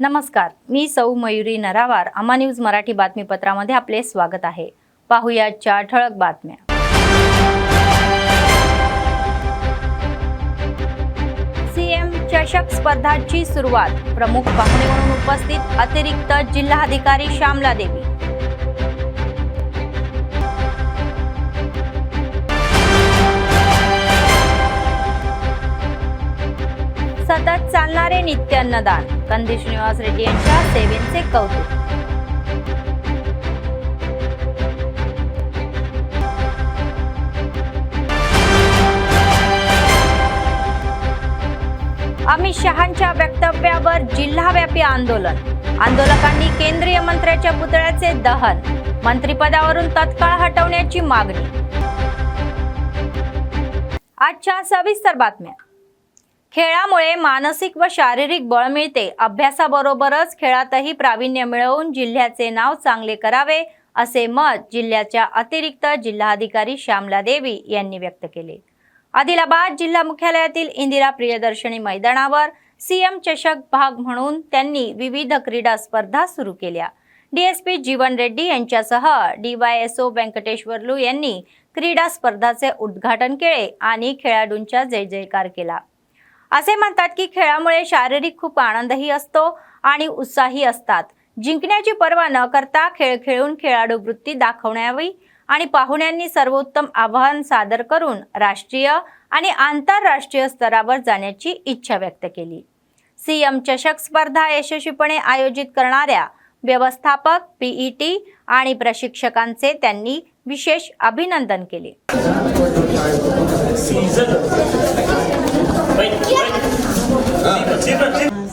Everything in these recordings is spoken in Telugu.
नमस्कार, मी सौ मयुरी नरावार. अमा न्यूज मराठी बातमीपत्रामध्ये आपले स्वागत आहे. पाहूया ठळक बातम्या. सीएम चषक स्पर्धाची सुरुवात. प्रमुख पाहुणे म्हणून उपस्थित अतिरिक्त जिल्हाधिकारी श्यामला देवी. सतत चालणारे नित्य अन्नदान. कंदी श्रीनिवास रेड्डी यांच्या सेवेचे कौतुक. अमित शहांच्या वक्तव्यावर जिल्हाव्यापी आंदोलन. आंदोलकांनी केंद्रीय मंत्र्याच्या पुतळ्याचे दहन. मंत्रिपदावरून तत्काळ हटवण्याची मागणी. आजच्या सविस्तर बातम्या. खेळामुळे मानसिक व शारीरिक बळ मिळते. अभ्यासाबरोबरच खेळातही प्रावीण्य मिळवून जिल्ह्याचे नाव चांगले करावे असे मत जिल्ह्याच्या अतिरिक्त जिल्हाधिकारी श्यामला देवी यांनी व्यक्त केले. आदिलाबाद जिल्हा मुख्यालयातील इंदिरा प्रियदर्शनी मैदानावर सीएम चषक भाग म्हणून त्यांनी विविध क्रीडा स्पर्धा सुरू केल्या. डीएसपी जीवन रेड्डी यांच्यासह डीवायएसओ व्यंकटेश्वरलू यांनी क्रीडा स्पर्धाचे उद्घाटन केले आणि खेळाडूंचा जय जयकार केला. असे म्हणतात की खेळामुळे शारीरिक खूप आनंदही असतो आणि उत्साही असतात. जिंकण्याची पर्वा न करता खेळ खेळून खेळाडू वृत्ती दाखवण्यावी आणि पाहुण्यांनी सर्वोत्तम आव्हान सादर करून राष्ट्रीय आणि आंतरराष्ट्रीय स्तरावर जाण्याची इच्छा व्यक्त केली. सीएम चषक स्पर्धा यशस्वीपणे आयोजित करणाऱ्या व्यवस्थापक, पीईटी आणि प्रशिक्षकांचे त्यांनी विशेष अभिनंदन केले.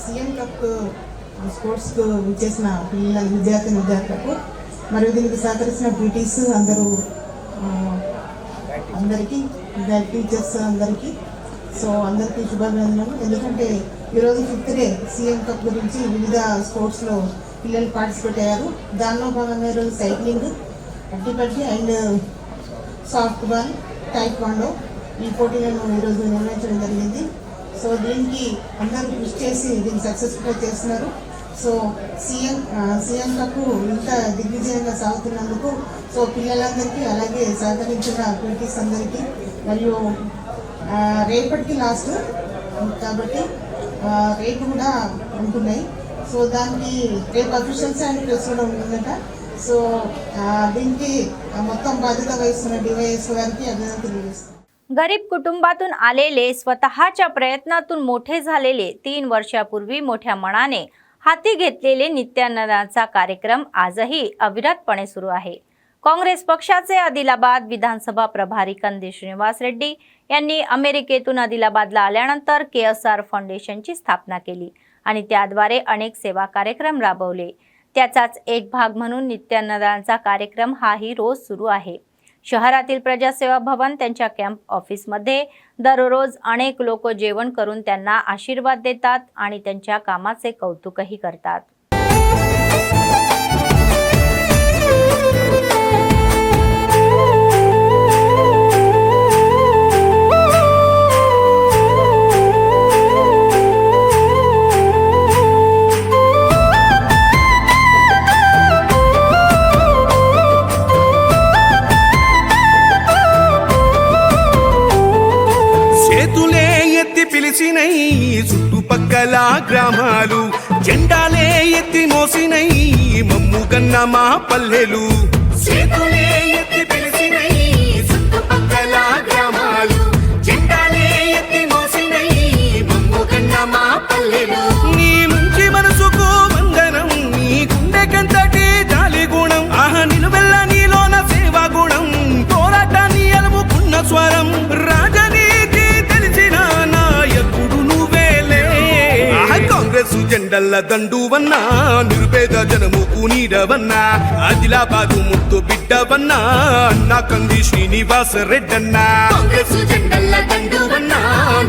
సీఎం కప్ స్పోర్ట్స్ విచ్చేసిన పిల్లల విద్యార్థులకు మరియు దీనికి సహకరించిన పీటీస్ అందరికీ టీచర్స్ అందరికీ అందరికీ శుభాభినందనలు. ఎందుకంటే ఈరోజు 5th డే సీఎం కప్ గురించి వివిధ స్పోర్ట్స్లో పిల్లలు పార్టిసిపేట్ అయ్యారు. దానిలో భాగంగా ఈరోజు సైక్లింగ్, అట్టిపట్టి అండ్ సాఫ్ట్ బాల్, టైక్వాండో ఈ పోటీలను ఈరోజు నిర్వహించడం జరిగింది. దీనికి అందరూ కృషి చేసి దీన్ని సక్సెస్ఫుల్గా చేస్తున్నారు. సీఎం కప్ ఇంత దిగ్విజయంగా సాగుతున్నందుకు పిల్లలందరికీ అలాగే సహకరించిన పీటీస్ అందరికీ మరియు రేపటికి లాస్ట్ కాబట్టి రేపు కూడా ఉంటున్నాయి. దానికి రేపు అఫీషియల్స్ అండ్ ప్రెస్ కూడా ఉంటుందట. దీనికి మొత్తం బాధ్యత వహిస్తున్న డివైఎస్ గారికి అభినందనలు తెలియజేస్తున్నాను. गरीब कुटुंबातून आलेले, स्वतःच्या प्रयत्नातून मोठे झालेले, 3 वर्षापूर्वी मोठ्या मनाने हाती घेतलेले नित्यान्नदानाचा कार्यक्रम आजही अविरतपणे सुरू आहे. काँग्रेस पक्षाचे आदिलाबाद विधानसभा प्रभारी कंदी श्रीनिवास रेड्डी यांनी अमेरिकेतून आदिलाबादला आल्यानंतर केएसआर फाउंडेशनची स्थापना केली आणि त्याद्वारे अनेक सेवा कार्यक्रम राबवले. त्याचाच एक भाग म्हणून नित्यान्नदानाचा कार्यक्रम हाही रोज सुरू आहे. शहरातील प्रजासेवा भवन त्यांच्या कॅम्प ऑफिसमध्ये दररोज अनेक लोक जेवण करून त्यांना आशीर्वाद देतात आणि त्यांच्या कामाचे कौतुकही करतात. చుట్టుపక్కల గ్రామాలు జెండాలే ఎత్తి మోసినై మమ్ముగన్న మా పల్లెలు. చేతులే ఎత్తి పిలిచినై చుట్టుపక్కల గ్రామాలు జెండాలే ఎత్తి మోసినై మమ్ముగన్న మా పల్లెలు. నీ మంచి మనసుకు వందనం, నీ గుండెకంతటి జాలి గుణం, నిలువెల్ల నీలోన సేవా గుణం, పోరాటాన్ని అలుముకున్న స్వరం, రాజనీతి తెలిసిన నాయకుడు నువ్వేలే. కాంగ్రెస్ జెండల్ల దండువన్నా, నిరుపేద జనముకు నీడవన్నా, ఆదిలాబాదు ముద్దు బిడ్డవన్నా, అన్నా కంది శ్రీనివాస రెడ్డన్నా. కాంగ్రెస్ జెండల్ల దండువన్నా,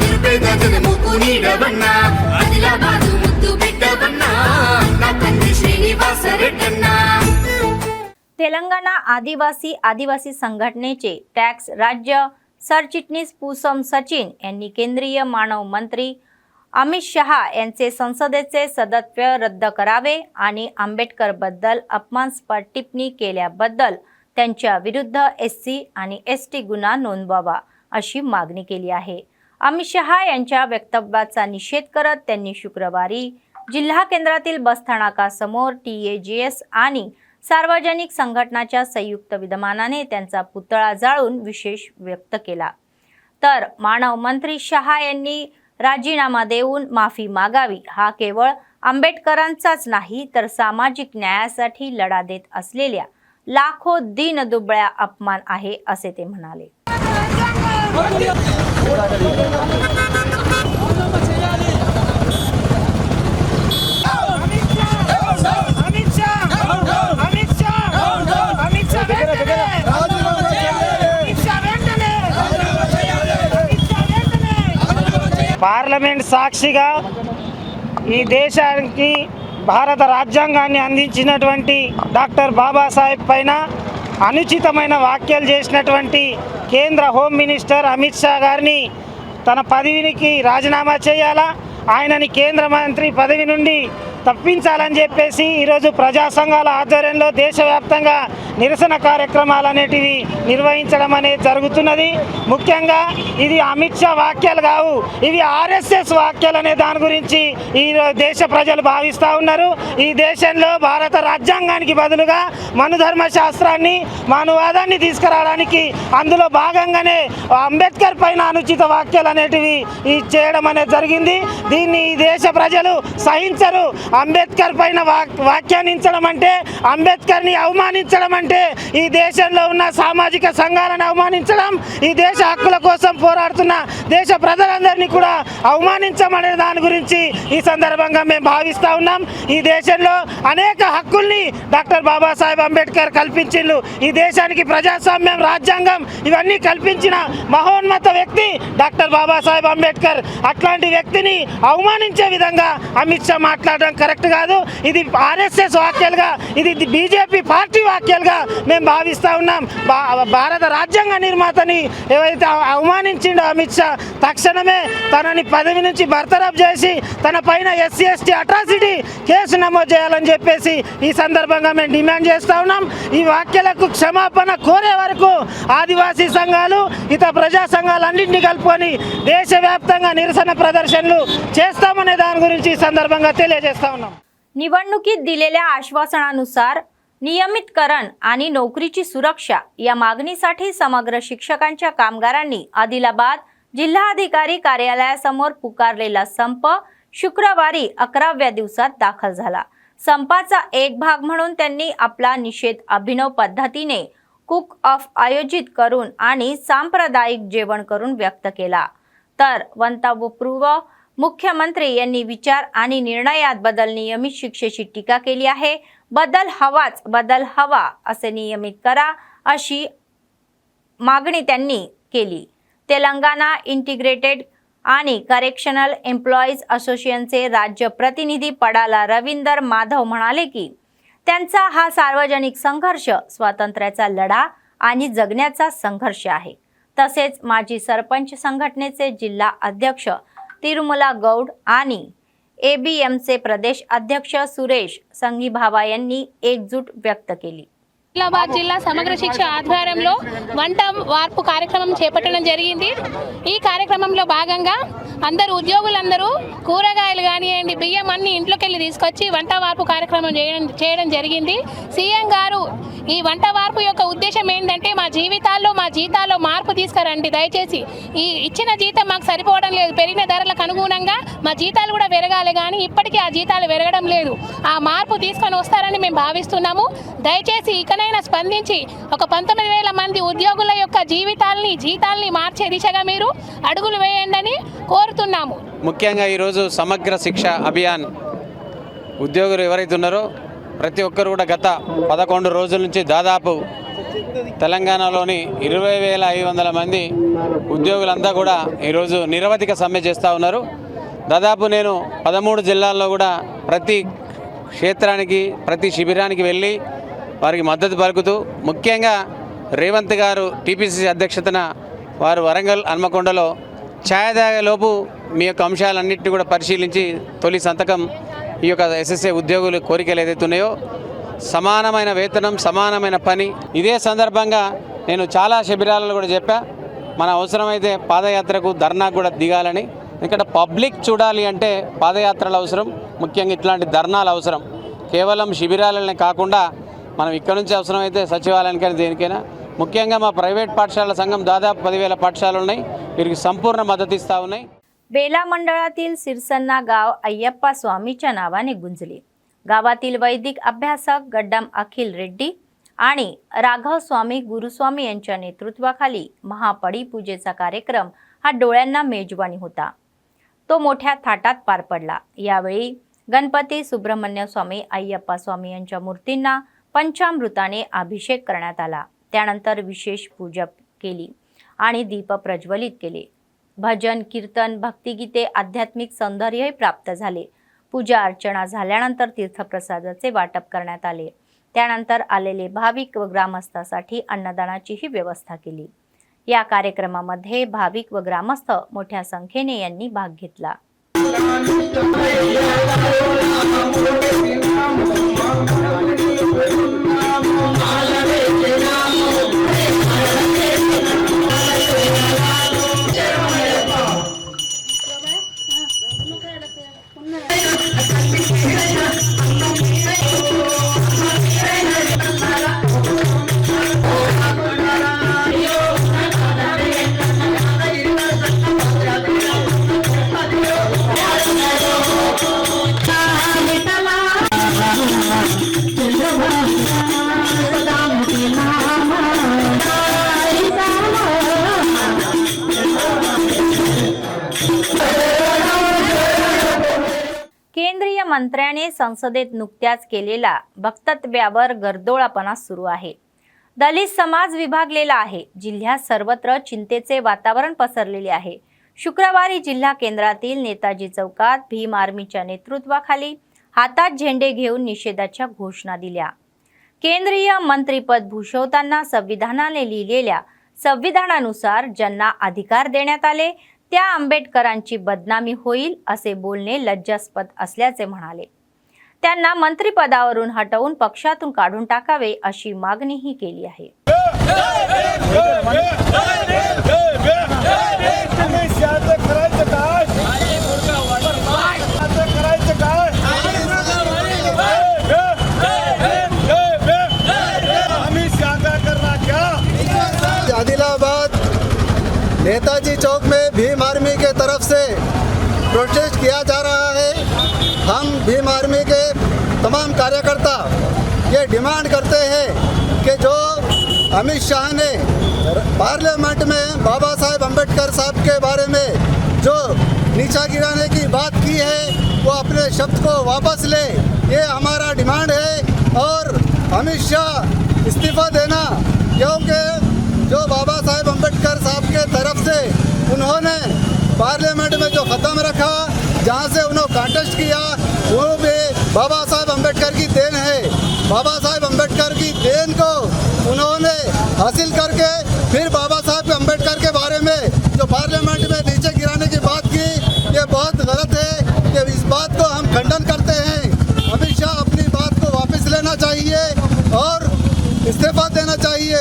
నిరుపేద జనముకు నీడవన్నా, ఆదిలాబాదు ముద్దు బిడ్డవన్నా, అన్నా కంది శ్రీనివాస రెడ్డన్నా. तेलंगणा आदिवासी संघटनेचे टॅक्स राज्य सरचिटणीस पूसम सचिन यांनी केंद्रीय मानव मंत्री अमित शहा यांचे संसदेचे सदस्य रद्द करावे आणि आंबेडकरबद्दल अपमानास्पद टिप्पणी केल्याबद्दल त्यांच्या विरुद्ध SC आणि ST गुन्हा नोंदवावा अशी मागणी केली आहे। अमित शहा यांच्या वक्तव्याचा निषेध करत त्यांनी शुक्रवारी जिल्हा केंद्रातील बसस्थानकासमोर TAGS आणि सार्वजनिक संघटनाच्या संयुक्त विद्यमानाने त्यांचा पुतळा जाळून विशेष व्यक्त केला। तर मानव मंत्री शहा यांनी राजीनामा देऊन माफी मागावी, हा केवळ आंबेडकरांचाच नाही तर सामाजिक न्यायासाठी लढा देत असलेल्या लाखो दीनदुबळ्या अपमान आहे असे ते म्हणाले। పార్లమెంట్ సాక్షిగా ఈ దేశానికి భారత రాజ్యాంగాన్ని అందించినటువంటి డాక్టర్ బాబాసాహెబ్ పైన అనుచితమైన వ్యాఖ్యలు చేసినటువంటి కేంద్ర హోమ్ మినిస్టర్ అమిత్ షా గారిని తన పదవికి రాజీనామా చేయాలా, ఆయనని కేంద్ర మంత్రి పదవి నుండి తప్పించాలని చెప్పేసి ఈరోజు ప్రజా సంఘాల ఆధ్వర్యంలో దేశవ్యాప్తంగా నిరసన కార్యక్రమాలు అనేటివి నిర్వహించడం అనేది జరుగుతున్నది। ముఖ్యంగా ఇది అమిత్ షా వాక్యాలు కావు, ఇవి RSS వాక్యాలు అనే దాని గురించి ఈ దేశ ప్రజలు భావిస్తూ ఉన్నారు। ఈ దేశంలో భారత రాజ్యాంగానికి బదులుగా మనుధర్మ శాస్త్రాన్ని మానవవాదాన్ని తీసుకురావడానికి అందులో భాగంగానే అంబేద్కర్ పైన అనుచిత వాక్యాలు అనేటివి చేయడం అనేది జరిగింది। దీన్ని ఈ దేశ ప్రజలు సహించరు। అంబేద్కర్ పైన వ్యాఖ్యానించడం అంటే, అంబేద్కర్ని అవమానించడం అంటే ఈ దేశంలో ఉన్న సామాజిక సంఘాలను అవమానించడం, ఈ దేశ హక్కుల కోసం పోరాడుతున్న దేశ ప్రజలందరినీ కూడా అవమానించమనే దాని గురించి ఈ సందర్భంగా మేము భావిస్తూ ఉన్నాం। ఈ దేశంలో అనేక హక్కుల్ని డాక్టర్ బాబాసాహెబ్ అంబేద్కర్ కల్పించిండు। ఈ దేశానికి ప్రజాస్వామ్యం, రాజ్యాంగం ఇవన్నీ కల్పించిన మహోన్నత వ్యక్తి డాక్టర్ బాబాసాహెబ్ అంబేద్కర్। అట్లాంటి వ్యక్తిని అవమానించే విధంగా అమిత్ షా మాట్లాడడం కరెక్ట్ కాదు। ఇది RSS వాక్యాలుగా, ఇది BJP పార్టీ వాక్యాలుగా మేము భావిస్తూ ఉన్నాం। భారత రాజ్యాంగ నిర్మాతని ఏవైతే అవమానించిండో అమిత్ షా, తక్షణమే తనని పదవి నుంచి బర్తరఫ్ చేసి తన పైన SC ST అట్రాసిటీ కేసు నమోదు చేయాలని చెప్పేసి ఈ సందర్భంగా మేము డిమాండ్ చేస్తూ ఉన్నాం। ఈ వాక్యాలకు క్షమాపణ కోరే వరకు ఆదివాసీ సంఘాలు, ఇతర ప్రజా సంఘాలన్నింటినీ కలుపుకొని దేశవ్యాప్తంగా నిరసన ప్రదర్శనలు చేస్తామనే దాని గురించి ఈ సందర్భంగా తెలియజేస్తా ఉన్నాం। निवडणुकीत दिलेल्या आश्वासनानुसार नियमितकरण आणि नोकरीची सुरक्षा या मागणीसाठी समग्र शिक्षकांच्या कामगारांनी आदिलाबाद जिल्हाधिकारी कार्यालयासमोर पुकारलेला संप शुक्रवारी 11व्या दिवसात दाखल झाला। संपाचा एक भाग म्हणून त्यांनी आपला निषेध अभिनव पद्धतीने कुक ऑफ आयोजित करून आणि सांप्रदायिक जेवण करून व्यक्त केला। तर वक्तव्यपूर्व मुख्यमंत्री यांनी विचार आणि निर्णयात बदल नियमित शिक्षेची टीका केली आहे। बदल हवा असे नियमित करा अशी मागणी त्यांनी केली। तेलंगणा इंटिग्रेटेड आणि करेक्शनल एम्प्लॉईज असोसिएशनचे राज्य प्रतिनिधी पडाला रविंदर माधव म्हणाले की त्यांचा हा सार्वजनिक संघर्ष स्वातंत्र्याचा लढा आणि जगण्याचा संघर्ष आहे। तसेच माजी सरपंच संघटनेचे जिल्हा अध्यक्ष तिरुमला गौड आणि ABMचे प्रदेश अध्यक्ष सुरेश संगीभावा यांनी एकजूट व्यक्त केली। ఆదిలాబాద్ జిల్లా సమగ్ర శిక్ష ఆధ్వర్యంలో వంట వార్పు కార్యక్రమం చేపట్టడం జరిగింది। ఈ కార్యక్రమంలో భాగంగా అందరూ ఉద్యోగులందరూ కూరగాయలు కానివ్వండి, బియ్యం అన్ని ఇంట్లోకి వెళ్ళి తీసుకొచ్చి వంట వార్పు కార్యక్రమం చేయడం జరిగింది। సీఎం గారు ఈ వంట వార్పు యొక్క ఉద్దేశం ఏంటంటే మా జీతాల్లో మార్పు తీసుకురండి, దయచేసి ఈ ఇచ్చిన జీతం మాకు సరిపోవడం లేదు, పెరిగిన ధరలకు అనుగుణంగా మా జీతాలు కూడా పెరగాలి, కానీ ఇప్పటికీ ఆ జీతాలు పెరగడం లేదు, ఆ మార్పు తీసుకొని వస్తారని మేము భావిస్తున్నాము। దయచేసి ఇకనైనా స్పందించి ఒక 19,000 మంది ఉద్యోగుల యొక్క జీతాల్ని మార్చే దిశగా మీరు అడుగులు వేయండి కోరుతున్నాము। ముఖ్యంగా ఈరోజు సమగ్ర శిక్ష అభియాన్ ఉద్యోగులు ఎవరైతే ఉన్నారో ప్రతి ఒక్కరు కూడా గత 11 రోజుల నుంచి దాదాపు తెలంగాణలోని 20,500 మంది ఉద్యోగులంతా కూడా ఈరోజు నిరవధిక సమ్మె చేస్తూ ఉన్నారు। దాదాపు నేను 13 జిల్లాల్లో కూడా ప్రతి క్షేత్రానికి, ప్రతి శిబిరానికి వెళ్ళి వారికి మద్దతు పలుకుతూ, ముఖ్యంగా రేవంత్ గారు TPCC అధ్యక్షతన వారు వరంగల్ హన్మకొండలో ఛాయ తాగేలోపు మీ యొక్క అంశాలన్నింటినీ కూడా పరిశీలించి తొలి సంతకం ఈ యొక్క ఎస్ఎస్ఏ ఉద్యోగుల కోరికలు ఏదైతే ఉన్నాయో సమానమైన వేతనం, సమానమైన పని. ఇదే సందర్భంగా నేను చాలా శిబిరాలలో కూడా చెప్పా, మన అవసరమైతే పాదయాత్రకు, ధర్నాకు కూడా దిగాలని. ఎందుకంటే పబ్లిక్ చూడాలి అంటే పాదయాత్రలు అవసరం, ముఖ్యంగా ఇట్లాంటి ధర్నాలు అవసరం. కేవలం శిబిరాలనే కాకుండా మనం ఇక్కడ నుంచి అవసరమైతే సచివాలయానికైనా దేనికైనా. ముఖ్యంగా మా ప్రైవేట్ పాఠశాలల సంఘం దాదాపు 10,000 పాఠశాలలు ఉన్నాయి, వీరికి संपूर्ण मदत इस्ता ఉన్నాయి. बेला मंडळातील सिरसन्ना गाव अय्यप्पा स्वामीच्या नावाने गुंजले. गावातील वैदिक अभ्यासक गड्डम अखिल रेड्डी आणि राघव स्वामी गुरुस्वामी यांच्या नेतृत्वाखाली महापडी पूजेचा कार्यक्रम हा डोळ्यांना मेजवानी होता. तो मोठ्या थाटात पार पडला. यावेळी गणपती, सुब्रह्मण्य स्वामी, अय्यप्पा स्वामी यांच्या मूर्तींना पंचामृताने अभिषेक करण्यात आला. त्यानंतर विशेष पूजा केली आणि दीप प्रज्वलित केले. भजन, कीर्तन, भक्तिगीते, आध्यात्मिक सौंदर्यही प्राप्त झाले. पूजा अर्चना झाल्यानंतर तीर्थप्रसादाचे वाटप करण्यात आले. त्यानंतर आलेले भाविक व ग्रामस्थांसाठी अन्नदानाचीही व्यवस्था केली. या कार्यक्रमामध्ये भाविक व ग्रामस्थ मोठ्या संख्येने यांनी भाग घेतला. केंद्रीय मंत्र्याने संसदेत नुकत्याच केलेला वक्तव्यावर गर्दोळापणा सुरू आहे. दलित समाज विभागलेला आहे. जिल्ह्यात सर्वत्र चिंतेचे वातावरण पसरलेले आहे. शुक्रवारी जिल्हा केंद्रातील नेताजी चौकात भीम आर्मीच्या नेतृत्वाखाली हातात झेंडे घेऊन निषेधाच्या घोषणा दिल्या. केंद्रीय मंत्रीपद भूषवताना संविधानाने लिहिलेल्या संविधानानुसार ज्यांना अधिकार देण्यात आले त्या आंबेडकरांची बदनामी होईल असे बोलणे लज्जास्पद असल्याचे म्हणाले. त्यांना मंत्रिपदावरून हटवून पक्षातून काढून टाकावे अशी मागणीही केली आहे. आदिलाबाद नेताजी चौक में भीम आर्मी के तरफ से प्रोटेस्ट किया जा रहा है। हम भीम आर्मी के तमाम कार्यकर्ता ये डिमांड करते हैं कि जो अमित शाह ने पार्लियामेंट में बाबा साहेब अम्बेडकर साहब के बारे में जो नीचा गिराने की बात की है वो अपने शब्द को वापस ले, ये हमारा डिमांड है। और अमित शाह इस्तीफा देना, क्योंकि जो बाबा साहेब अम्बेडकर साहब के तरफ से उन्होंने पार्लियामेंट में जो ख़त्म रखा, जहाँ से उन्होंने कांटेस्ट किया, वो भी बाबा साहेब अम्बेडकर की देन है। बाबा साहेब अम्बेडकर की देन को उन्होंने हासिल करके फिर बाबा साहेब अम्बेडकर के बारे में जो पार्लियामेंट में नीचे गिराने की बात की, ये बहुत गलत है। कि इस बात को हम खंडन करते हैं। अमित शाह अपनी बात को वापस लेना चाहिए और इस्तीफा देना चाहिए।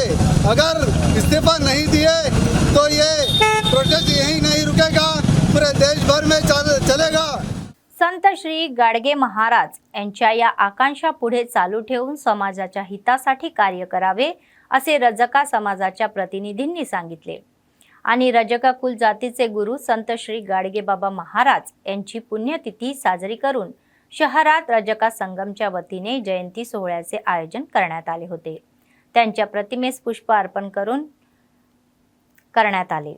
अगर इस्तीफा नहीं दिए तो ये प्रोटेस्ट यही नहीं रुकेगा, पूरे देश भर में चलेगा। संत श्री गाडगे महाराज यांच्या या आकांक्षा पुढे चालू ठेवून समाजाच्या हितासाठी कार्य करावे असे रजका समाजाच्या प्रतिनिधींनी सांगितले. आणि रजका कुल जातीचे गुरु संत श्री गाडगे बाबा महाराज यांची पुण्यतिथी साजरी करून शहरात रजका संगमच्या वतीने जयंती सोहळ्याचे आयोजन करण्यात आले होते. त्यांच्या प्रतिमेस पुष्प अर्पण करून करण्यात आले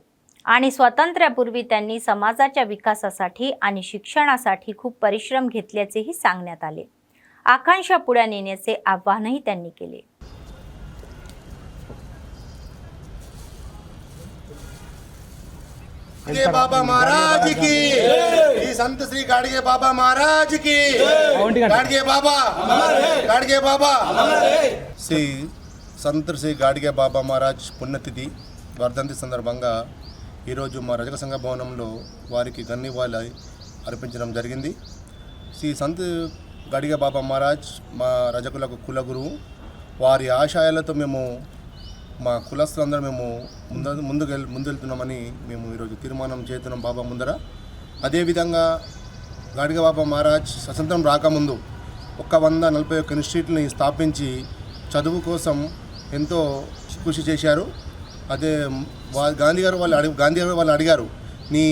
आणि स्वातंत्र्यापूर्वी त्यांनी समाजाच्या विकासासाठी आणि शिक्षणासाठी खूप परिश्रम घेतल्याचेही सांगण्यात आले. आकांक्षा पुढे नेण्याचे आवाहनही त्यांनी केले. गाडगे बाबा महाराज की, संत श्री गाडगे बाबा महाराज की, गाडगे बाबा శ్రీ సంత శ్రీ గాడిగే బాబా మహారాజ్ పుణ్యతిథి వర్ధంతి సందర్భంగా ఈరోజు మా రజక సంఘ భవనంలో వారికి గన్నివాళి అర్పించడం జరిగింది. శ్రీ సంత్ గడిగే బాబా మహారాజ్ మా రజకులకు కులగురువు. వారి ఆశయాలతో మేము మా కులస్తులందరూ మేము ముందెళ్తున్నామని మేము ఈరోజు తీర్మానం చేస్తున్నాం బాబా ముందర. అదేవిధంగా గడిగే బాబా మహారాజ్ స్వతంత్రం రాకముందు 141 ఇన్స్టిట్యూట్ని స్థాపించి చదువు కోసం ఎంతో కృషి చేశారు. అదే గాంధీ గారు వాళ్ళు అడిగారు, నీ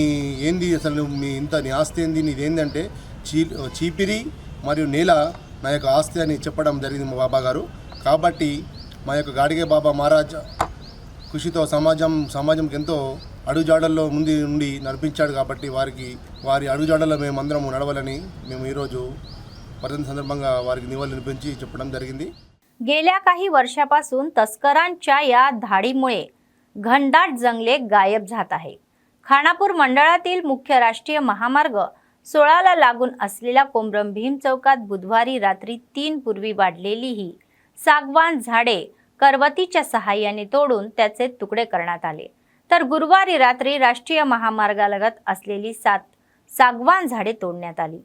ఏంది అసలు నీ ఆస్తి ఏంది, నీదేందంటే చీపిరి మరియు నేల నా యొక్క ఆస్తి అని చెప్పడం జరిగింది మా బాబా గారు. కాబట్టి మా యొక్క గాడిగే బాబా మహారాజ్ కృషితో సమాజంకి ఎంతో అడుగుజాడల్లో నుండి నడిపించాడు. కాబట్టి వారి अडुजाडల్లో మేమందరం నడవాలని మేము ఈరోజు వర్ధంతి సందర్భంగా వారికి నివాళులర్పించి చెప్పడం జరిగింది. गेल्या काही वर्षापासून तस्करांच्या या धाडीमुळे घनदाट जंगले गायब जात आहे. खानापूर मंडळातील मुख्य राष्ट्रीय महामार्ग 16ला लागून असलेल्या कोमरम भीम चौकात बुधवारी रात्री 3 पूर्वी वाढलेली ही सागवान झाडे करवतीच्या सहाय्याने तोडून त्याचे तुकडे करण्यात आले. तर गुरुवारी रात्री राष्ट्रीय महामार्गालगत असलेली 7 सागवान झाडे तोडण्यात आली.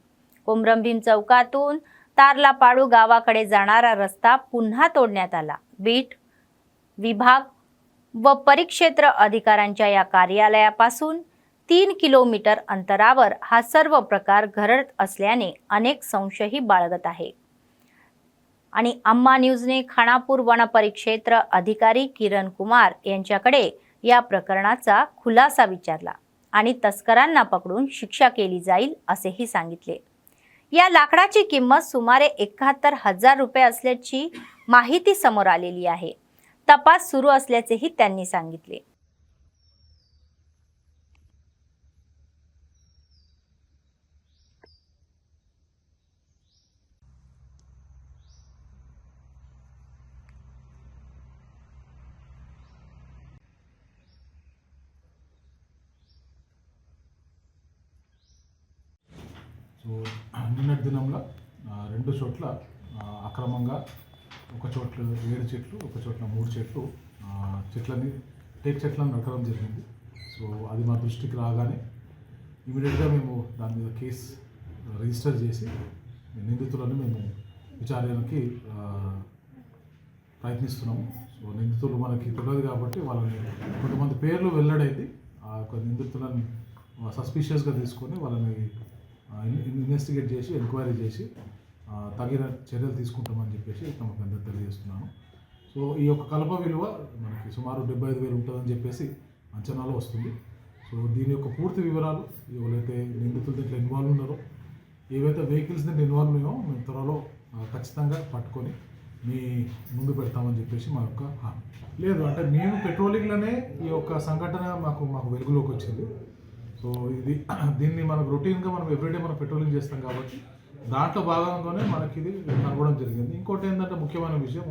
कोमरम भीम चौकातून तारलापाडू गावाकडे जाणारा रस्ता पुन्हा तोडण्यात आला. बीट विभाग व परिक्षेत्र अधिकाऱ्यांच्या या कार्यालयापासून 3 किलोमीटर अंतरावर हा सर्व प्रकार घडत असल्याने अनेक संशयही बाळगत आहे. आणि अम्मा न्यूजने खानापूर वन परिक्षेत्र अधिकारी किरण कुमार यांच्याकडे या प्रकरणाचा खुलासा विचारला आणि तस्करांना पकडून शिक्षा केली जाईल असेही सांगितले. या लाकडाची किंमत सुमारे 71,000 रुपये असल्याची माहिती समोर आलेली आहे. तपास सुरू असल्याचेही त्यांनी सांगितले. సో నిన్నటి దినంలో 2 చోట్ల అక్రమంగా ఒక చోట్ల 7 చెట్లు, ఒక చోట్ల 3 చెట్లు టేక్ చెట్లను నరకడం జరిగింది. సో అది మా దృష్టికి రాగానే ఇమీడియట్గా మేము దాని మీద కేసు రిజిస్టర్ చేసి నిందితులను మేము విచారణకి ప్రయత్నిస్తున్నాము. సో నిందితులు మనకి తెలియదు కాబట్టి వాళ్ళని కొంతమంది పేర్లు వెల్లడైంది. ఆ యొక్క నిందితులను సస్పిషియస్గా తీసుకొని వాళ్ళని ఇన్వెస్టిగేట్ చేసి ఎంక్వైరీ చేసి తగిన చర్యలు తీసుకుంటామని చెప్పేసి తమకు అందరూ తెలియజేస్తున్నాను. సో ఈ యొక్క కలప విలువ మనకి సుమారు 75,000 ఉంటుందని చెప్పేసి అంచనాలో వస్తుంది. సో దీని యొక్క పూర్తి వివరాలు ఎవరైతే నిందితులు దీంట్లో ఇన్వాల్వ్ ఉన్నారో, ఏవైతే వెహికల్స్ దీంట్లో ఇన్వాల్వ్ ఉన్నాయో మేము త్వరలో ఖచ్చితంగా పట్టుకొని మీ ముందు పెడతామని చెప్పేసి మా యొక్క హామీ. లేదు అంటే మేము పెట్రోలింగ్లోనే ఈ యొక్క సంఘటన మాకు వెలుగులోకి వచ్చింది. సో దీన్ని మనకు రొటీన్గా మనం ఎవ్రీడే మనం పెట్రోలింగ్ చేస్తాం కాబట్టి దాంట్లో భాగంగానే మనకి ఇది కనబడడం జరిగింది. ఇంకోటి ఏంటంటే ముఖ్యమైన విషయం,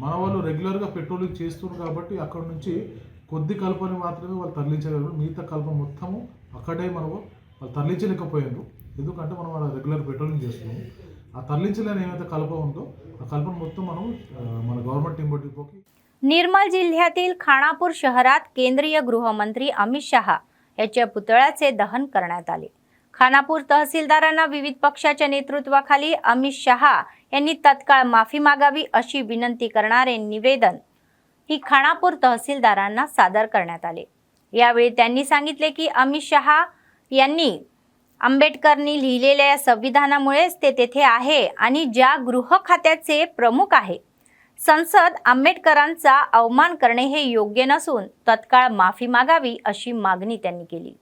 మన వాళ్ళు రెగ్యులర్గా పెట్రోలింగ్ చేస్తున్నారు కాబట్టి అక్కడ నుంచి కొద్ది కలపని మాత్రమే వాళ్ళు తరలించగలరు. మిగతా కలప మొత్తము అక్కడే వాళ్ళు తరలించలేకపోయారు. ఎందుకంటే మనం వాళ్ళ రెగ్యులర్ పెట్రోలింగ్ చేస్తున్నాము. ఆ తరలించలేని ఏమైతే కలప ఉందో ఆ కలపను మొత్తం మనం మన గవర్నమెంట్ టీమ్ డిపోకి. निर्मल जिल्ह्यातील खानापूर शहरात केंद्रीय गृहमंत्री अमित शहा याच्या पुतळ्याचे दहन करण्यात आले. खानापूर तहसीलदारांना विविध पक्षाच्या नेतृत्वाखाली अमित शहा यांनी तत्काळ माफी मागावी अशी विनंती करणारे निवेदन ही खानापूर तहसीलदारांना सादर करण्यात आले. यावेळी त्यांनी सांगितले की अमित शहा यांनी आंबेडकरांनी लिहिलेल्या या संविधानामुळेच ते तेथे आहे आणि ज्या गृह खात्याचे प्रमुख आहे, संसद आंबेडकरांचा अवमान करणे हे योग्य नसून तत्काळ माफी मागावी अशी मागणी त्यांनी केली.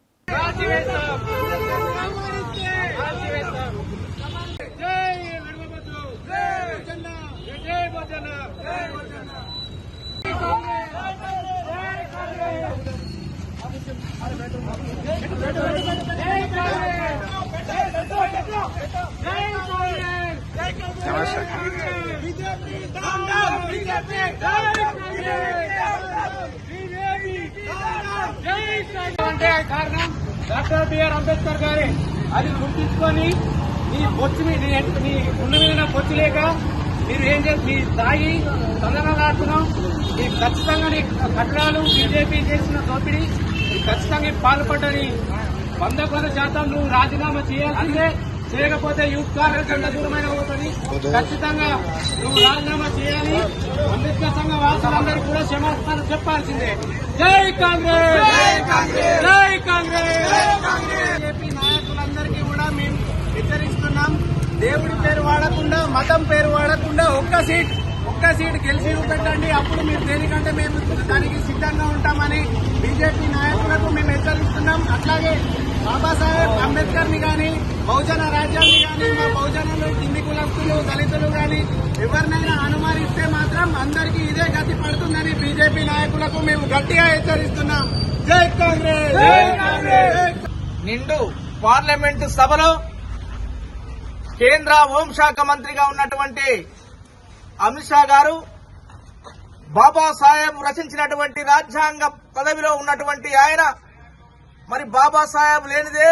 కారణం డాక్టర్ బిఆర్ అంబేద్కర్ గారే. అది గుర్తించుకొని నీ బొచ్చు నీ గుండె మీద బొచ్చు లేక మీరు ఏం చేసి మీ తాగి తొందరలాడుతున్నాం. ఖచ్చితంగా నీ కట్టడాలు బీజేపీ చేసిన దోపిడీ ఖచ్చితంగా పాల్పడ్డని 100% నువ్వు రాజీనామా చేయాల్సిందే. చేయకపోతే యూత్ కాంగ్రెస్ ఎంత దూరమైన పోతుంది. ఖచ్చితంగా నువ్వు రాజీనామా చేయాలి. అంబేద్కర్ సంఘ వాసులందరూ కూడా క్షమాపణ చెప్పాల్సిందే. జై కాంగ్రెస్, జై కాంగ్రెస్, జై కాంగ్రెస్. బీజేపీ నాయకులందరికీ కూడా మేము హెచ్చరిస్తున్నాం. దేవుడి పేరు వాడకుండా, మతం పేరు వాడకుండా ఒక్క సీట్ గెలిచి పెట్టండి. అప్పుడు మీరు దేనికంటే మేము దానికి సిద్ధంగా ఉంటామని బీజేపీ నాయకులకు మేము హెచ్చరిస్తున్నాం. అట్లాగే బాబాసాహెబ్ అంబేద్కర్ ని గాని, బహుజన రాజ్యాన్ని గాని, మా బహుజనులు, కింది కులస్తులు, దళితులు గాని ఎవరినైనా అనుమానిస్తే మాత్రం అందరికీ ఇదే గతి పడుతుందని బీజేపీ నాయకులకు మేము గట్టిగా హెచ్చరిస్తున్నాం. జై కాంగ్రెస్, జై కాంగ్రెస్. నిండు పార్లమెంటు సభలో కేంద్ర హోంశాఖ మంత్రిగా ఉన్నటువంటి అమిత్ షా గారు బాబాసాహెబ్ రచించినటువంటి రాజ్యాంగ పదవిలో ఉన్నటువంటి ఆయన మరి బాబాसाहेब లేనిదే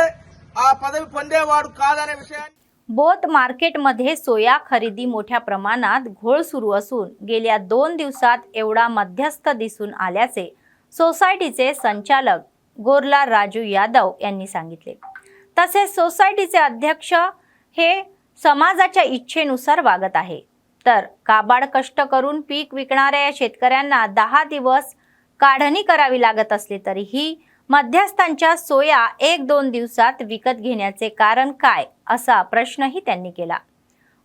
ఆ పదవి పొందేవాడు కాదనే విషయాన్ని बोथ मार्केटमध्ये सोया खरेदी मोठ्या प्रमाणात घोळ सुरू असून गेल्या 2 दिवसात एवढा मध्यस्थ दिसून आल्याचे सोसायटीचे संचालक गोरला राजू यादव यांनी सांगितले. तसेच सोसायटीचे अध्यक्ष हे समाजाच्या इच्छेनुसार वागत आहे. तर काबाड कष्ट करून पीक विकणाऱ्या या शेतकऱ्यांना 10 दिवस काढणी करावी लागत असले तरीही मध्यस्थांच्या सोया 1-2 दिवसात विकत घेण्याचे कारण काय असा प्रश्नही त्यांनी केला.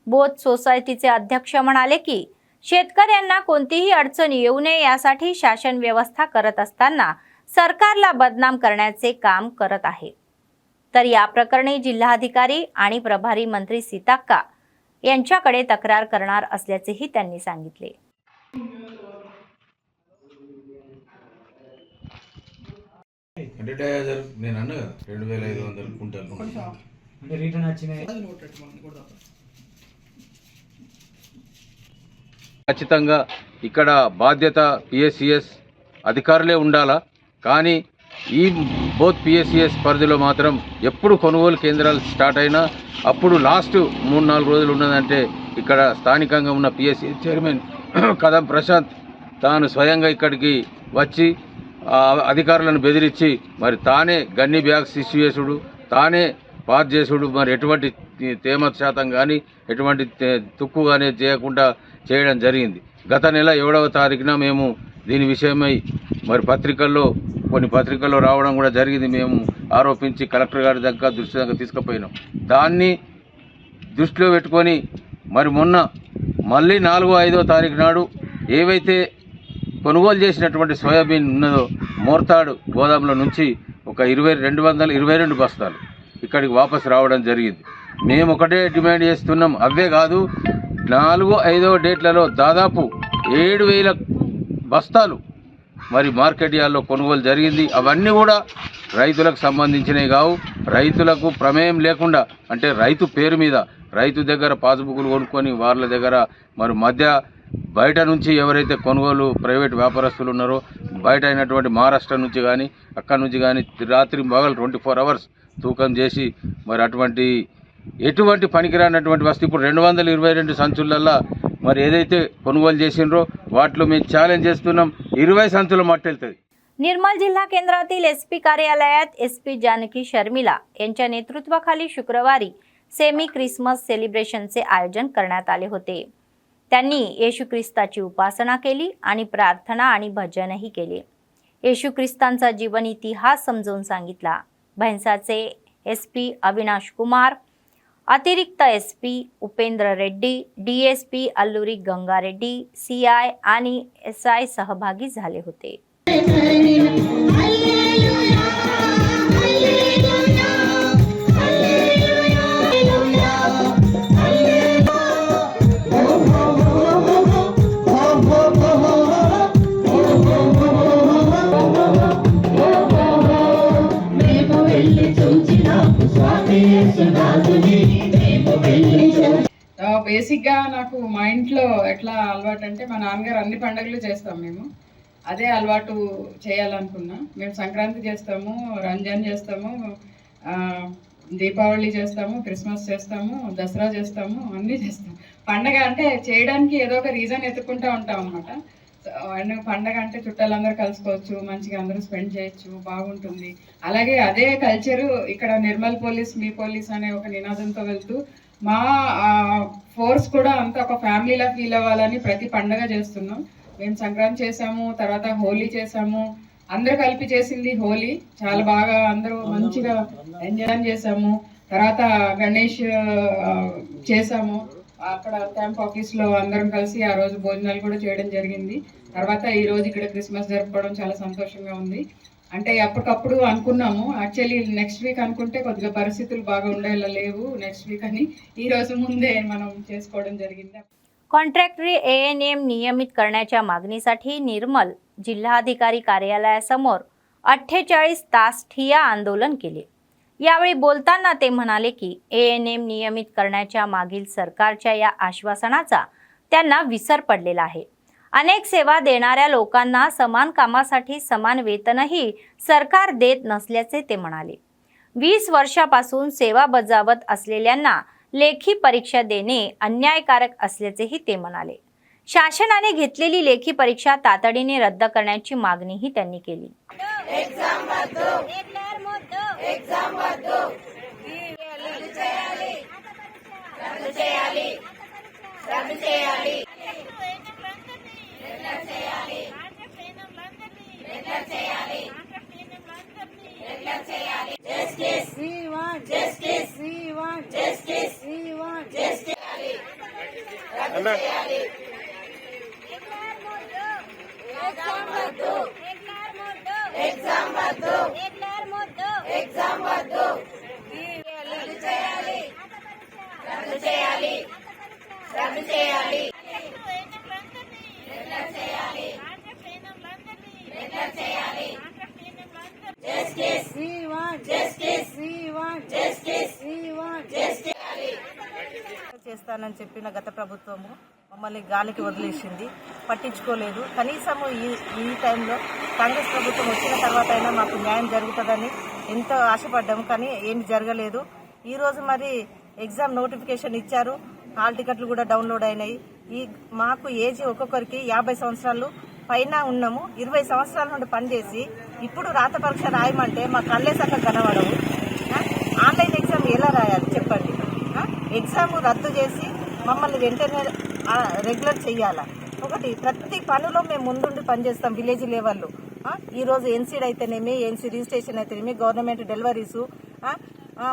बोथ सोसायटीचे अध्यक्ष म्हणाले की शेतकऱ्यांना कोणतीही अडचण येऊ नये यासाठी शासन व्यवस्था करत असताना सरकारला बदनाम करण्याचे काम करत आहे. तर या प्रकरणी जिल्हाधिकारी आणि प्रभारी मंत्री सीताक्का यांच्याकडे तक्रार करणार असल्याचेही त्यांनी सांगितले. నేను అన్నా కదా 2500 కుంటలు అంటే రిటర్న్ వచ్చినాయి. ఖచ్చితంగా ఇక్కడ బాధ్యత పిఎస్సిఎస్ అధికారులే ఉండాలా. కానీ ఈ బోత్ పిఎస్సిఎస్ పరిధిలో మాత్రం ఎప్పుడు కొనుగోలు కేంద్రాలు స్టార్ట్ అయినా అప్పుడు లాస్ట్ 3-4 రోజులు ఉన్నదంటే ఇక్కడ స్థానికంగా ఉన్న పిఎస్సిఎస్ చైర్మన్ కదం ప్రశాంత్ తాను స్వయంగా ఇక్కడికి వచ్చి అధికారులను బెదిరించి మరి తానే గన్ని బ్యాగ్స్ ఇష్యూ చేసుడు, తానే పాస్ చేసుడు, మరి ఎటువంటి తేమ శాతం కానీ ఎటువంటి తుక్కు కానీ చేయకుండా చేయడం జరిగింది. గత నెల 7వ తారీఖున మేము దీని విషయమై మరి కొన్ని పత్రికల్లో రావడం కూడా జరిగింది. మేము ఆరోపించి కలెక్టర్ గారి దృష్టి దగ్గర తీసుకుపోయినాం. దాన్ని దృష్టిలో పెట్టుకొని మరి మొన్న మళ్ళీ 4వ-5వ తారీఖు నాడు ఏవైతే కొనుగోలు చేసినటువంటి సోయాబీన్ ఉన్నదో మోర్తాడు గోదాముల నుంచి ఒక 222 బస్తాలు ఇక్కడికి వాపసు రావడం జరిగింది. మేము ఒకటే డిమాండ్ చేస్తున్నాం. అవే కాదు 4-5వ డేట్లలో దాదాపు 7000 బస్తాలు మరి మార్కెట్ యార్డ్లో కొనుగోలు జరిగింది. అవన్నీ కూడా రైతులకు సంబంధించినవి కావు. రైతులకు ప్రమేయం లేకుండా అంటే రైతు పేరు మీద రైతు దగ్గర పాస్బుక్లు కొనుక్కొని వాళ్ళ దగ్గర మరి బయట నుంచి ఎవరైతే కొనుగోలు ప్రైవేట్ వ్యాపారస్తులు ఉన్నారో బయట అయినటువంటి మహారాష్ట్ర నుంచి కానీ అక్కడి నుంచి కానీ రాత్రి పగలు 24 అవర్స్ తూకం చేసి మరి ఎటువంటి పనికిరానటువంటి వస్తువు ఇప్పుడు 222 సంచులల్లో మరి ఏదైతే కొనుగోలు చేసినరో వాటిలో మేము ఛాలెంజ్ చేస్తున్నాం 20 संचुला मट्टेलतది. निर्मल जिल्हा केंद्रातील एसपी कार्यालयात एसपी जानकी शर्मिला यांच्या नेतृत्वाखाली शुक्रवारी सेमी क्रिसमस सेलिब्रेशनचे आयोजन करण्यात आले होते. त्यांनी येशू ख्रिस्ताची उपासना केली आणि प्रार्थना आणि भजनही केले. येशू ख्रिस्तांचा जीवन इतिहास समजावून सांगितला. भैंसाचे एसपी अविनाश कुमार, अतिरिक्त SP Upendra Reddy, DSP Alluri Gangareddy, CI आणि एसआय सहभागी झाले होते. బేసిక్గా నాకు మా ఇంట్లో ఎట్లా అలవాటు అంటే మా నాన్నగారు అన్ని పండుగలు చేస్తాం. మేము అదే అలవాటు చేయాలనుకున్నా. మేము సంక్రాంతి చేస్తాము, రంజాన్ చేస్తాము, దీపావళి చేస్తాము, క్రిస్మస్ చేస్తాము, దసరా చేస్తాము, అన్నీ చేస్తాము. పండగ అంటే చేయడానికి ఏదో ఒక రీజన్ ఎత్తుకుంటూ ఉంటాం అన్నమాట. అండ్ పండగ అంటే చుట్టాలందరూ కలుసుకోవచ్చు, మంచిగా అందరూ స్పెండ్ చేయొచ్చు, బాగుంటుంది. అలాగే అదే కల్చరు ఇక్కడ నిర్మల్ పోలీస్ మీ పోలీస్ అనే ఒక నినాదంతో వెళ్తూ మా ఫోర్స్ కూడా అంతా ఒక ఫ్యామిలీలా ఫీల్ అవ్వాలని ప్రతి పండగ చేస్తున్నాం. మేము సంక్రాంతి చేసాము, తర్వాత హోలీ చేసాము, అందరూ కలిపి చేసింది హోలీ. చాలా బాగా అందరూ మంచిగా ఎంజాయ్ చేసాము. తర్వాత గణేష్ చేసాము అక్కడ క్యాంప్ ఆఫీస్లో అందరం కలిసి ఆ రోజు భోజనాలు కూడా చేయడం జరిగింది. తర్వాత ఈ రోజు ఇక్కడ క్రిస్మస్ జరుపుకోవడం చాలా సంతోషంగా ఉంది. అంటే అప్పటికప్పుడు అనుకున్నాము, యాక్చువల్లీ నెక్స్ట్ వీక్ అనుకుంటే కొద్దిగా परिस्थिతులు బాగా ఉండేలా లేవు నెక్స్ట్ వీక్ అని, ఈ రోజు ముందే మనం చేసుకోవడం జరిగింది. कॉन्ट्रॅक्टरी ANM नियमित करण्याच्या मागणीसाठी निर्मल जिल्हाधिकारी कार्यालयासमोर 48 तास ठिय्या आंदोलन केले. यावेळी बोलताना ते म्हणाले की ANM नियमित करण्याच्या मागील सरकारच्या या आश्वासनाचा त्यांना विसर पडलेला आहे. अनेक सेवा देणाऱ्या लोकांना समान कामासाठी समान वेतनही सरकार देत नसल्याचे ते म्हणाले. 20 वर्षापासून सेवा बजावत असलेल्यांना लेखी परीक्षा देणे अन्यायकारक असल्याचेही ते म्हणाले. शासनाने घेतलेली लेखी परीक्षा तातडीने रद्द करण्याची मागणीही त्यांनी केली. చేస్తానని చెప్పిన గత ప్రభుత్వము మమ్మల్ని గాలికి వదిలేసింది, పట్టించుకోలేదు. కనీసము ఈ టైంలో కాంగ్రెస్ ప్రభుత్వం వచ్చిన తర్వాత అయినా మాకు న్యాయం జరుగుతుందని ఎంతో ఆశపడ్డాము, కానీ ఏమి జరగలేదు. ఈరోజు మరి ఎగ్జామ్ నోటిఫికేషన్ ఇచ్చారు, హాల్ టికెట్లు కూడా డౌన్లోడ్ అయినాయి. మాకు ఏజ్ ఒక్కొక్కరికి 50 సంవత్సరాలు పైన ఉన్నాము. 20 సంవత్సరాల నుండి పనిచేసి ఇప్పుడు రాత పరీక్ష రాయమంటే మా కళ్ళే సక్క కనబడవు. ఆన్లైన్ ఎగ్జామ్ ఎలా రాయాలి చెప్పండి? ఎగ్జామ్ రద్దు చేసి మమ్మల్ని వెంటనే రెగ్యులర్ చేయాలా? ఒకటి, ప్రతి పనిలో మేము ముందుండి పనిచేస్తాం. విలేజ్ లెవెల్లో ఈరోజు ఎన్సీడ్ అయితేనేమి, ఎన్సీ రిజిస్ట్రేషన్ అయితేనేమి, గవర్నమెంట్ డెలివరీసు,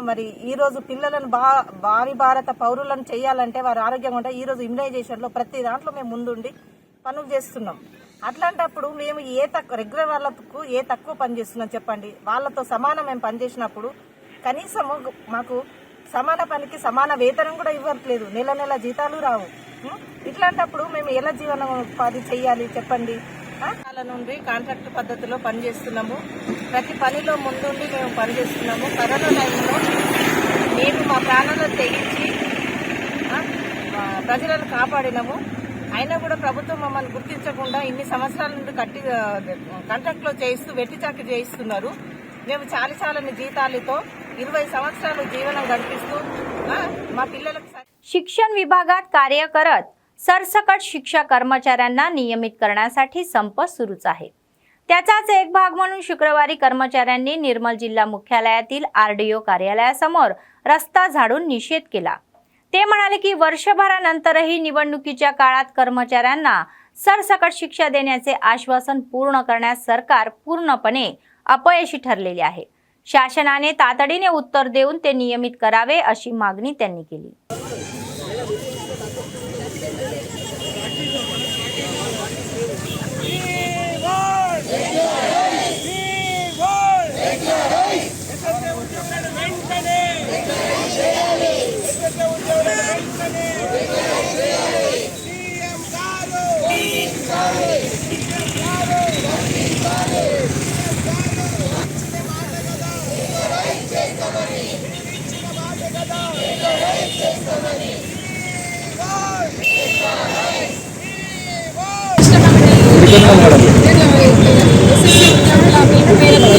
మరి ఈరోజు పిల్లలను భారీ భారత పౌరులను చేయాలంటే వారు ఆరోగ్యంగా ఉంటాయి. ఈరోజు ఇమ్యునైజేషన్లో ప్రతి దాంట్లో మేము ముందుండి పనులు చేస్తున్నాం. అట్లాంటప్పుడు మేము రెగ్యులర్ వాళ్ళకు తక్కువ పని చేస్తున్నాం చెప్పండి? వాళ్ళతో సమానం మేము పనిచేసినప్పుడు కనీసము మాకు సమాన పనికి సమాన వేతనం కూడా ఇవ్వట్లేదు, నెల నెల జీతాలు రావు. ఇట్లాంటప్పుడు మేము ఎలా జీవనోపాధి చేయాలి చెప్పండి? వాళ్ళ నుండి కాంట్రాక్ట్ పద్ధతిలో పనిచేస్తున్నాము. ప్రతి పనిలో ముందుండి మేము పనిచేస్తున్నాము. కరోనా టైంలో మేము మా ప్రాణాలను తెగించి ప్రజలను కాపాడినాము. అయినా కూడా ప్రభుత్వం మమ్మల్ని గుర్తించకుండా ఇన్ని సంవత్సరాల నుండి కాంట్రాక్ట్లో చేయిస్తూ వెట్టి చాకరీ చేయిస్తున్నారు. మేము చాలని జీతాలతో 20 संवत्सराలు जीवन गडपिस्तू मा पिल्लలకు शिक्षण विभागात कार्य करत सरसकट शिक्षा कर्मचाऱ्यांना नियमित करण्यासाठी संप सुरूच आहे. त्याचाच एक भाग म्हणून शुक्रवारी कर्मचाऱ्यांनी निर्मल जिल्हा मुख्यालयातील RDO कार्यालयासमोर रस्ता झाडून निषेध केला. ते म्हणाले की वर्षभरानंतरही निवडणुकीच्या काळात कर्मचाऱ्यांना सरसकट शिक्षा देण्याचे आश्वासन पूर्ण करण्यास सरकार पूर्णपणे अपयशी ठरलेले आहे. शासनाने तातडीने उत्तर देऊन ते नियमित करावे अशी मागणी त्यांनी केली.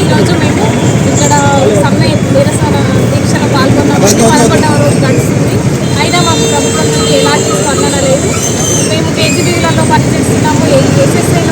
ఈరోజు మేము ఇక్కడ సమ్మె నిరసన దీక్షలో పాల్గొన్నామంటే 11వ రోజు గడుస్తుంది. అయినా మాకు ప్రభుత్వం నుండి ఎలాంటి స్పందన లేదు. మేము కేజీబీలలో పనిచేస్తున్నాము, SSA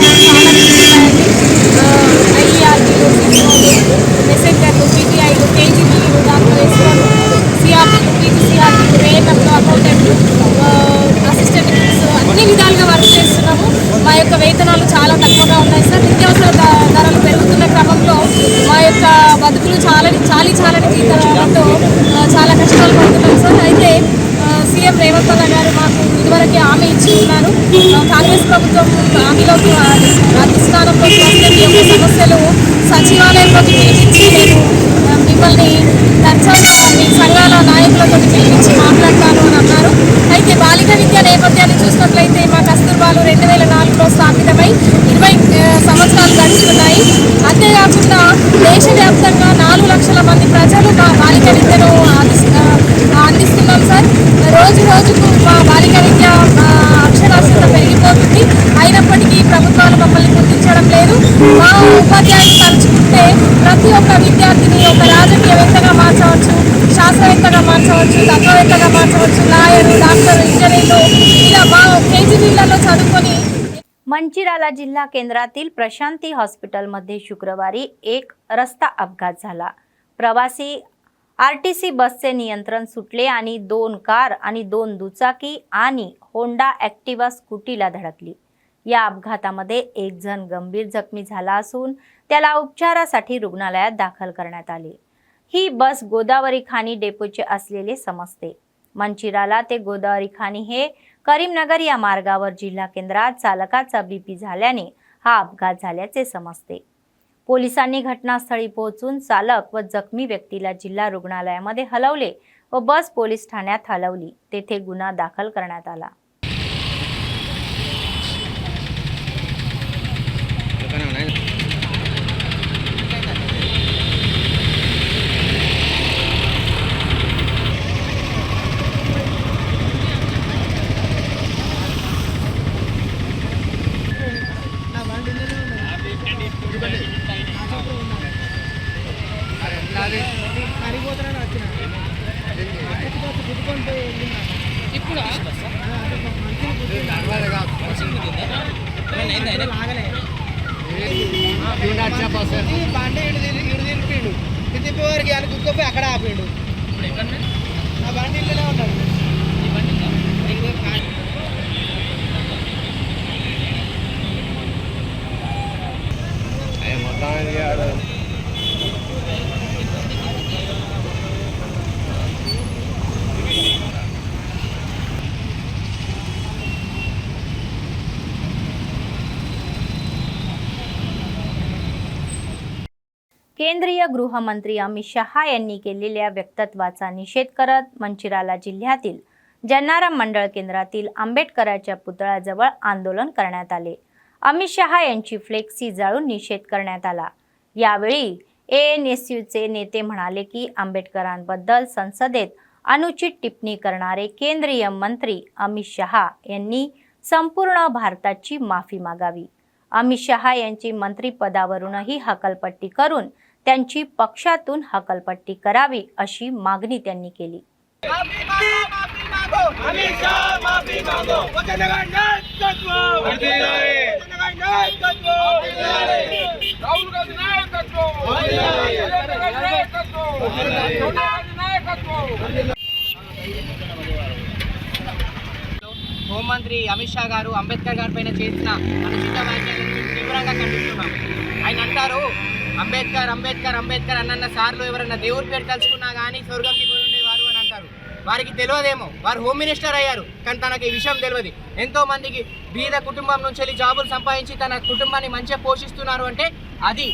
అధికారంలోకి అధిష్టానంలోకి వస్తే మీ యొక్క సమస్యలు సచివాలయంలోకి పిలిపించి నేను మిమ్మల్ని దర్శనంగా మీ సంఘాల నాయకులతో పిలిపించి మాట్లాడతాను అని అన్నారు. అయితే బాలిక విద్య నేపథ్యాన్ని చూసినట్లయితే మా కస్తూర్బాలు 2004లో స్థాపితమై 20 సంవత్సరాలు గడుస్తున్నాయి. అంతేకాకుండా దేశవ్యాప్తంగా 4 లక్షల మంది ప్రజలు మా బాలిక విద్యను అందిస్తున్నాం సార్. రోజు రోజుకు మా బాలిక విద్య అక్షరాస్యత పెరిగిపోతుంది. అయినప్పటికీ ప్రభుత్వాలు మమ్మల్ని గుర్తించడం లేదు. మా ఉపాధ్యాయులు తలుచుకుంటే ప్రతి ఒక్క విద్యార్థిని ఒక రాజకీయవేత్తగా మార్చవచ్చు, శాస్త్రవేత్తగా మార్చవచ్చు, తత్వవేత్తగా మార్చవచ్చు, లాయరు, డాక్టర్, ఇంజనీర్లు ఇలా మా కేజీబీలలో चढून मंचिराला जिल्हा केंद्रातील प्रशांती हॉस्पिटलमध्ये शुक्रवारी एक रस्ता अपघात झाला. प्रवासी आरटीसी बसचे नियंत्रण सुटले आणि 2 कार आणि 2 दुचाकी आणि होंडा ॲक्टिवा स्कूटीला धडकली. या अपघातामध्ये एक जण गंभीर जखमी झाला असून त्याला उपचारासाठी रुग्णालयात दाखल करण्यात आले. ही बस गोदावरी खाणी डेपोचे असलेले समजते. मंचिराला ते गोदावरी खाणी हे करीमनगर या मार्गावर जिल्हा केंद्रात चालकाचा बीपी झाल्याने हा अपघात झाल्याचे समजते. पोलिसांनी घटनास्थळी पोहोचून चालक व जखमी व्यक्तीला जिल्हा रुग्णालयामध्ये हलवले व बस पोलीस ठाण्यात हलवली. तेथे गुन्हा दाखल करण्यात आला. బండి ఇడిదింపిండు తిప్పివారికి అని కుక్కపోయి అక్కడ ఆపిండు. ఆ బండి ఇల్లునే ఉన్నాడు. केंद्रीय गृहमंत्री अमित शहा यांनी केलेल्या वक्तव्याचा निषेध करत मंचिराला जिल्ह्यातील जन्नाराम मंडळ केंद्रातील आंबेडकरांच्या पुतळ्याजवळ आंदोलन करण्यात आले. अमित शहा यांची फ्लेक्सी जाळून निषेध करण्यात आला. यावेळी एएनएसयूचे नेते म्हणाले की आंबेडकरांबद्दल संसदेत अनुचित टिप्पणी करणारे केंद्रीय मंत्री अमित शहा यांनी संपूर्ण भारताची माफी मागावी. अमित शहा यांची मंत्रिपदावरूनही हकालपट्टी करून त्यांची पक्षातून हकालपट्टी करावी अशी मागणी त्यांनी केली. హోంమంత్రి అమిత్ షా గారు అంబేద్కర్ గారి పైన చేసిన అనుచిత వ్యాఖ్యలను తీవ్రంగా ఖండిస్తున్నాం. ఆయన అంటారు అంబేద్కర్ అంబేద్కర్ అంబేద్కర్ అన్న సార్లు ఎవరన్నా దేవుడి పేరు తలుచుకున్నా కానీ స్వర్గంకి పోయి ఉండేవారు అని అంటారు. వారికి తెలియదేమో, వారు హోమ్ మినిస్టర్ అయ్యారు కానీ తనకి ఈ విషయం తెలియదు. ఎంతో మందికి బీద కుటుంబం నుంచి వెళ్ళి జాబులు సంపాదించి తన కుటుంబాన్ని మంచిగా పోషిస్తున్నారు అంటే అది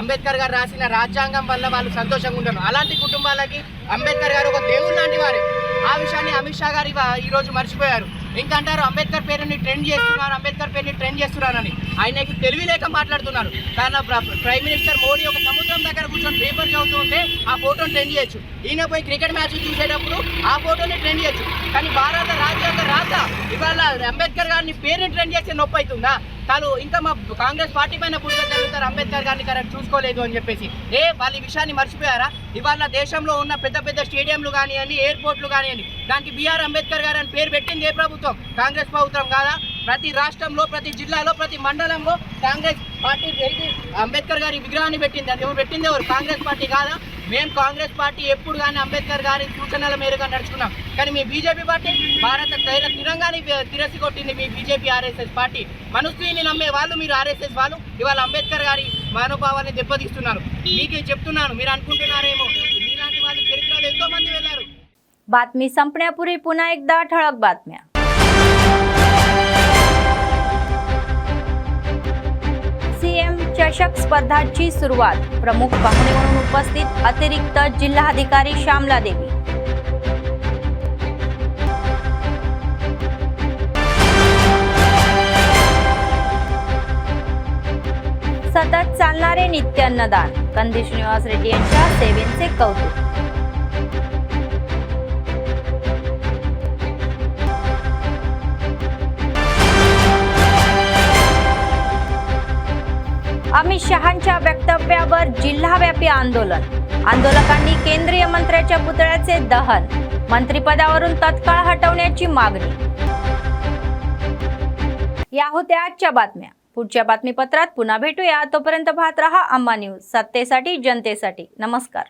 అంబేద్కర్ గారు రాసిన రాజ్యాంగం వల్ల వాళ్ళు సంతోషంగా ఉంటారు. అలాంటి కుటుంబాలకి అంబేద్కర్ గారు ఒక దేవుడు లాంటి వారే. ఆ విషయాన్ని అమిత్ షా గారు ఈరోజు మర్చిపోయారు. ఇంకంటారు అంబేద్కర్ పేరుని ట్రెండ్ చేస్తున్నారు, అంబేద్కర్ పేరుని ట్రెండ్ చేస్తున్నారని. ఆయనకి తెలివి లేక మాట్లాడుతున్నారు. తన ప్రైమ్ మినిస్టర్ మోడీ ఒక సముద్రం దగ్గర కూర్చొని పేపర్ చదువుతూ ఉంటే ఆ ఫోటోని ట్రెండ్ చేయొచ్చు. ఈయన పోయి క్రికెట్ మ్యాచ్ చూసేటప్పుడు ఆ ఫోటోని ట్రెండ్ చేయొచ్చు. కానీ భారత రాజ్యాంగ రాత ఇవాళ అంబేద్కర్ గారిని పేరుని ట్రెండ్ చేస్తే నొప్పి అవుతుందా? తాను ఇంకా మా కాంగ్రెస్ పార్టీ పైన పుట్టుక జరుగుతారు అంబేద్కర్ గారిని కరెక్ట్ చూసుకోలేదు అని చెప్పేసి. వాళ్ళ ఈ విషయాన్ని మర్చిపోయారా? ఇవాళ దేశంలో ఉన్న పెద్ద పెద్ద స్టేడియంలు కానివ్వండి, ఎయిర్పోర్ట్లు కానివ్వండి, దానికి బిఆర్ అంబేద్కర్ గారు అని పేరు పెట్టింది ఏ ప్రభుత్వం? కాంగ్రెస్ ప్రభుత్వం కాదా? ప్రతి రాష్ట్రంలో, ప్రతి జిల్లాలో, ప్రతి మండలంలో కాంగ్రెస్ పార్టీ అంబేద్కర్ గారి విగ్రహాన్ని పెట్టింది. అది ఎవరు పెట్టింది? ఎవరు? కాంగ్రెస్ పార్టీ కాదా? మేము కాంగ్రెస్ పార్టీ ఎప్పుడు కానీ అంబేద్కర్ గారి సూచనల మేరకు నడుచుకున్నాం. కానీ మీ బీజేపీ పార్టీ భారత తిరంగాని తిరసి కొట్టింది. మీ బీజేపీ ఆర్ఎస్ఎస్ పార్టీ మనుస్త్రీని నమ్మే వాళ్ళు, మీరు ఆర్ఎస్ఎస్ వాళ్ళు ఇవాళ అంబేద్కర్ గారి మనోభావాన్ని దెబ్బతీస్తున్నారు. మీకు చెప్తున్నాను, మీరు అనుకుంటున్నారేమో మీలాంటి వాళ్ళు చరిత్రలో ఎంతో మంది వెళ్ళారు. बातमी संपण्यापूर्वी पुन्हा एकदा ठळक बातम्या. चषक स्पर्धाची सुरुवात. प्रमुख पाहुणे म्हणून उपस्थित अतिरिक्त जिल्हाधिकारी श्यामला देवी. सतत चालणारे नित्य अन्नदान. कंदी श्रीनिवास रेड्डी यांच्या सेवेचे कौतुक. अमित शहांच्या वक्तव्यावर जिल्हाव्यापी आंदोलन. आंदोलकांनी केंद्रीय मंत्र्याच्या पुतळ्याचे दहन. मंत्रिपदावरून तत्काळ हटवण्याची मागणी. या होत्या आजच्या बातम्या. पुढच्या बातमीपत्रात पुन्हा भेटूया. तोपर्यंत पाहत रहा अम्मा न्यूज. सत्तेसाठी जनतेसाठी. नमस्कार.